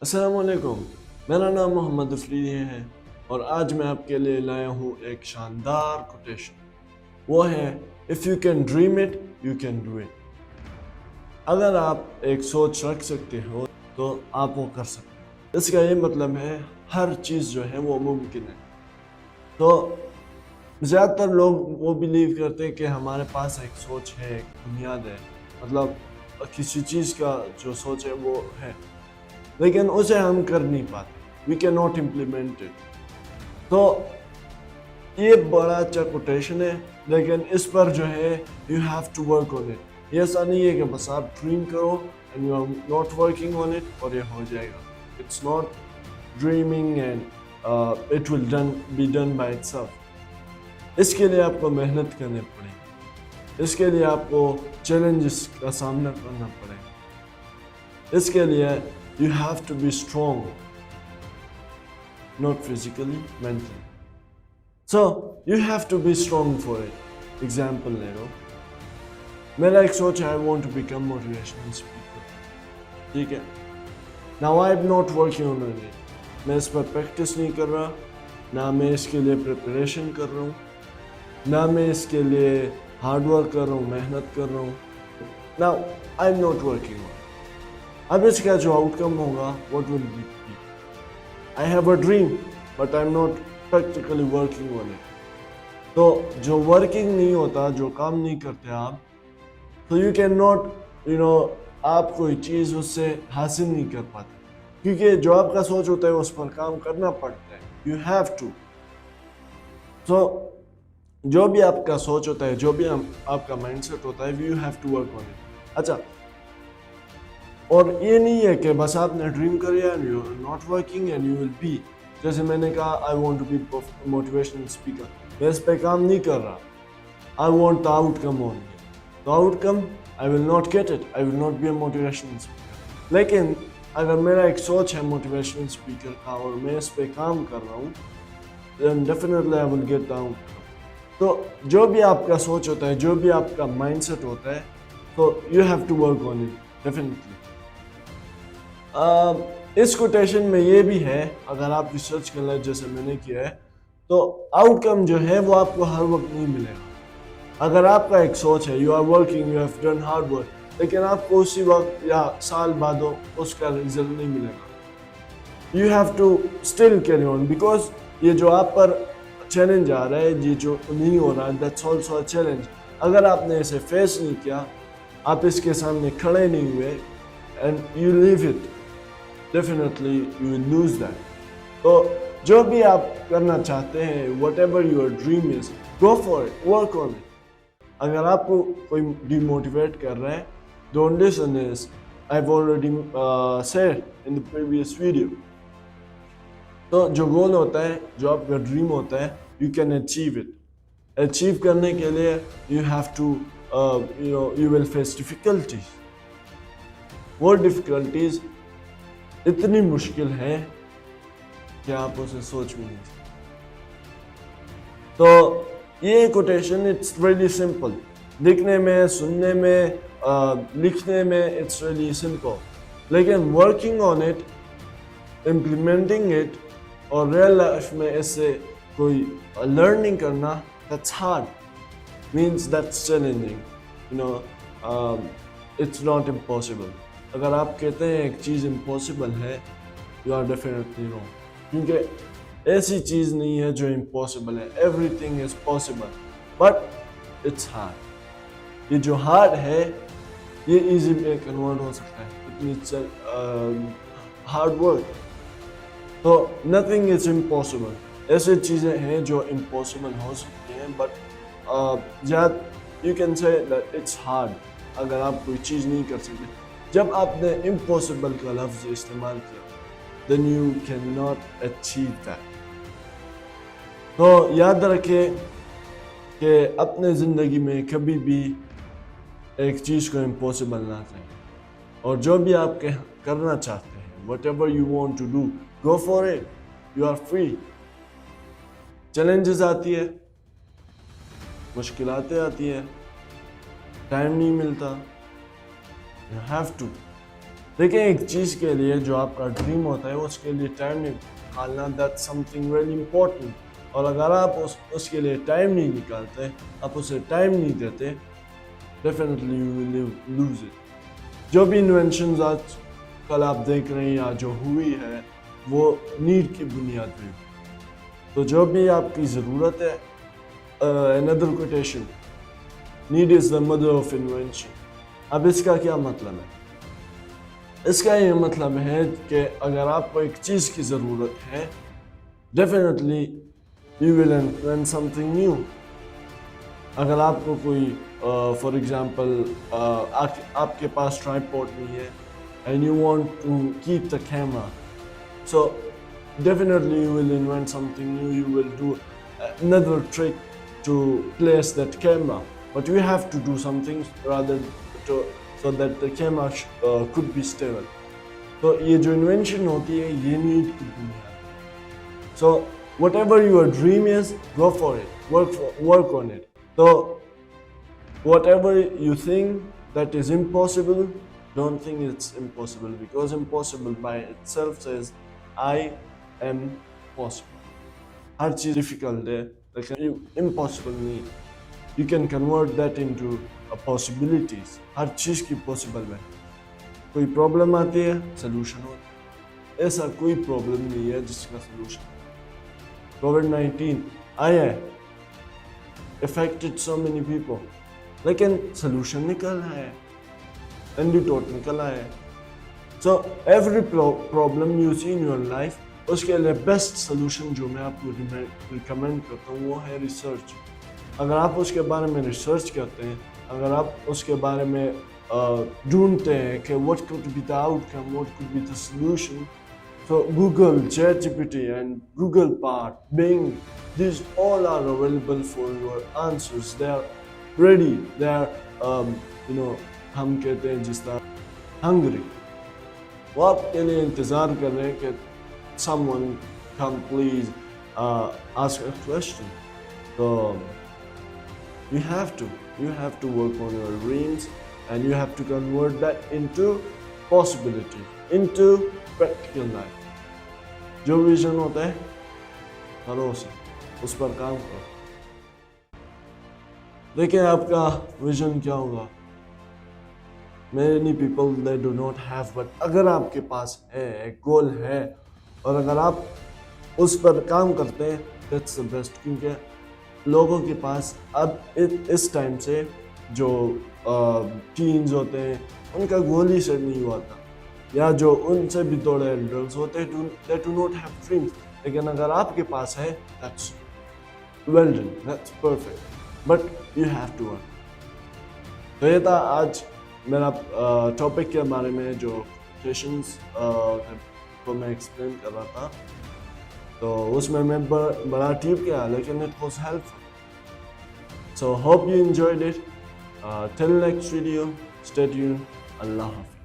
السلام علیکم، میرا نام محمد افریدی ہے اور آج میں آپ کے لیے لایا ہوں ایک شاندار کوٹیشن. وہ ہے if you can dream it you can do it. اگر آپ ایک سوچ رکھ سکتے ہو تو آپ وہ کر سکتے ہیں. اس کا یہ مطلب ہے ہر چیز جو ہے وہ ممکن ہے. تو زیادہ تر لوگ وہ بلیو کرتے ہیں کہ ہمارے پاس ایک سوچ ہے، ایک بنیاد ہے، مطلب کسی چیز کا جو سوچ ہے وہ ہے، لیکن اسے ہم کر نہیں پاتے. We can not implement it. تو یہ بڑا اچھا کوٹیشن ہے، لیکن اس پر جو ہے you have to work on it. یہ ایسا نہیں ہے کہ بس آپ ڈریم کرو and you are not working on it اور یہ ہو جائے گا. It's not dreaming and it will be done by اٹ سیلف. اس کے لیے آپ کو محنت کرنی پڑے گی، اس کے لیے آپ کو چیلنجز کا سامنا کرنا پڑے گا. اس کے لیے you have to be strong, not physically, mentally. So you have to be strong for it. Example لے لو، میرا ایک سوچ ہے I want to become motivational speaker. ٹھیک ہے. Now I'm not working on it. میں اس پر پریکٹس نہیں کر رہا، نہ میں اس کے لیے پریپریشن کر رہا ہوں، نہ میں اس کے لیے ہارڈ ورک کر رہا ہوں، محنت کر رہا ہوں. Now I'm not working on it. اب اس کا جو آؤٹ کم ہوگا what will it be? I have a dream but I'm not practically working on it. تو جو ورکنگ نہیں ہوتا، جو کام نہیں کرتے آپ، تو you cannot آپ کوئی چیز اس سے حاصل نہیں کر پاتے، کیونکہ جو آپ کا سوچ ہوتا ہے اس پر کام کرنا پڑتا ہے. You have to. So جو بھی آپ کا سوچ ہوتا ہے، جو بھی آپ کا مائنڈ سیٹ ہوتا ہے you have to work on it. اچھا، اور یہ نہیں ہے کہ بس آپ نے ڈریم کر لیا you are not working and you will be. جیسے میں نے کہا I want to be motivational speaker, میں اس پہ کام نہیں کر رہا. I want the outcome on me. تو outcome I will not get it, I will not be a motivational speaker. لیکن اگر میرا ایک سوچ ہے موٹیویشنل اسپیکر کا اور میں اس پہ کام کر رہا ہوں then definitely I will get the outcome. تو جو بھی آپ کا سوچ ہوتا ہے، جو بھی آپ کا مائنڈ سیٹ ہوتا ہے، تو you have to work on it definitely. اس کوٹیشن میں یہ بھی ہے، اگر آپ ریسرچ کر لیں جیسے میں نے کیا ہے، تو آؤٹ کم جو ہے وہ آپ کو ہر وقت نہیں ملے گا. اگر آپ کا ایک سوچ ہے، you are working, you have done hard work, لیکن آپ کو اسی وقت یا سال بعد اس کا رزلٹ نہیں ملے گا. You have to still carry on, because یہ جو آپ پر چیلنج آ رہا ہے، یہ جو نہیں ہو رہا ہے، دیٹس آلسو اے چیلنج. اگر آپ نے اسے فیس نہیں کیا، آپ اس کے سامنے کھڑے نہیں ہوئے and you leave it, definitely you will lose that. تو جو بھی آپ کرنا چاہتے ہیں، whatever your dream is, go for it, work on it. اگر آپ کو کوئی ڈیموٹیویٹ کر رہا ہے، don't listen this. I've already said in the previous video. تو جو گول ہوتا ہے، جو آپ کا ڈریم ہوتا ہے، you can achieve it. Achieve کرنے کے لیے you have to you will face difficulties. وہ ڈیفیکلٹیز اتنی مشکل ہے کہ آپ اسے سوچ بھی نہیں سکتے. تو یہ کوٹیشن اٹس ریلی سمپل، لکھنے میں، سننے میں، لکھنے میں اٹس ریلی سمپل، لیکن working on it, implementing it اور ریئل لائف میں اس سے کوئی لرننگ کرنا، that's hard, means that's challenging. It's not impossible. اگر آپ کہتے ہیں ایک چیز امپاسبل ہے، یو آر ڈیفینیٹلی رانگ، کیونکہ ایسی چیز نہیں ہے جو امپاسبل ہے. Everything is possible but it's hard. یہ جو ہارڈ ہے یہ ایزی میں کنورٹ ہو سکتا ہے، اتنی ہارڈ ورک. تو نتھنگ از امپاسبل. ایسے چیزیں ہیں جو امپاسبل ہو سکتی ہیں but you can say that it's hard اگر آپ کوئی چیز نہیں کر سکتے. جب آپ نے امپاسبل کا لفظ استعمال کیا then you cannot achieve that. تو یاد رکھیں کہ اپنے زندگی میں کبھی بھی ایک چیز کو امپاسبل نہ کریں، اور جو بھی آپ کرنا چاہتے ہیں whatever you want to do, go for it. You are free. Challenges آتی ہے، مشکلاتیں آتی ہیں، ٹائم نہیں ملتا. You have to. دیکھیں ایک چیز کے لیے جو آپ کا ڈریم ہوتا ہے اس کے لیے ٹائم نکالنا that some thing very important. اور اگر آپ اس کے لیے ٹائم نہیں نکالتے, آپ اسے ٹائم نہیں دیتے, definitely you will lose it. جو بھی انوینشنز آج کل آپ دیکھ رہے ہیں یا جو ہوئی ہے وہ نیڈ کی بنیاد پہ. تو جو بھی آپ کی ضرورت ہے, another quotation, need is the mother of invention. اب اس کا کیا مطلب ہے؟ اس کا یہ مطلب ہے کہ اگر آپ کو ایک چیز کی ضرورت ہے, definitely you will invent something new. اگر آپ کو کوئی فار ایگزامپل آپ کے پاس ٹرائیپوڈ نہیں ہے and you want to keep the camera, so definitely you will invent something new, you will do another trick to place that camera, but you have to do something rather to so that the camera could be stable. So یہ جو invention ہوتی ہے یہ need کی بنیاد. So whatever your dream is, go for it, work on it. So whatever you think that is impossible, don't think it's impossible, because impossible by itself says I am possible. ہر چیز difficult ہے لیکن impossible نہیں. You can convert that into possibilities. ہر چیز کی possible ہے. کوئی problem آتی ہے سلوشن ہوتا ہے. ایسا کوئی پرابلم نہیں ہے جس کا سلوشن. کووڈ-19 آیا ہے, افیکٹڈ سو مینی پیپل, لیکن سلوشن نکل آیا ہے, اینٹیڈوٹ نکل آیا ہے. So every problem you see in your life, اس کے لیے بیسٹ سلوشن جو میں آپ کو ریکمینڈ کرتا ہوں وہ ہے ریسرچ. اگر آپ اس کے بارے میں ریسرچ کرتے ہیں, اگر آپ اس کے بارے میں ڈھونڈتے ہیں کہ what could be the outcome, what could be the solution, so Google, ChatGPT and Google Bard, Bing, these all are available for your answers. They are ready, they are ہم کہتے ہیں جس طرح hungry. وہ آپ کے لیے انتظار کر رہے ہیں کہ someone come please ask a question. So you have to work on your dreams and you have to convert that into possibility, into practical life. جو ویژن ہوتا ہے کرو اسے, اس پر کام کرو. دیکھیں آپ کا ویژن کیا ہوگا. many people they do not have, but اگر آپ کے پاس ہے, ایک گول ہے, اور اگر آپ اس پر کام کرتے ہیں that's the best. کیونکہ لوگوں کے پاس اب اس ٹائم سے جو ٹینز ہوتے ہیں ان کا گول ہی سیٹ نہیں ہوا تھا, یا جو ان سے بھی تھوڑے ایلڈرز ہوتے ہیں they do not have dreams. لیکن اگر آپ کے پاس ہے that's well done, that's perfect, but you have to work. تو یہ تھا آج میرا ٹاپک کے بارے میں جو سیشنز کو میں ایکسپلین کر رہا تھا. تو اس میں بڑا ٹیپ کیا, لیکن it was helpful. So hope you enjoyed it. Till next video, stay tuned. اللہ حافظ.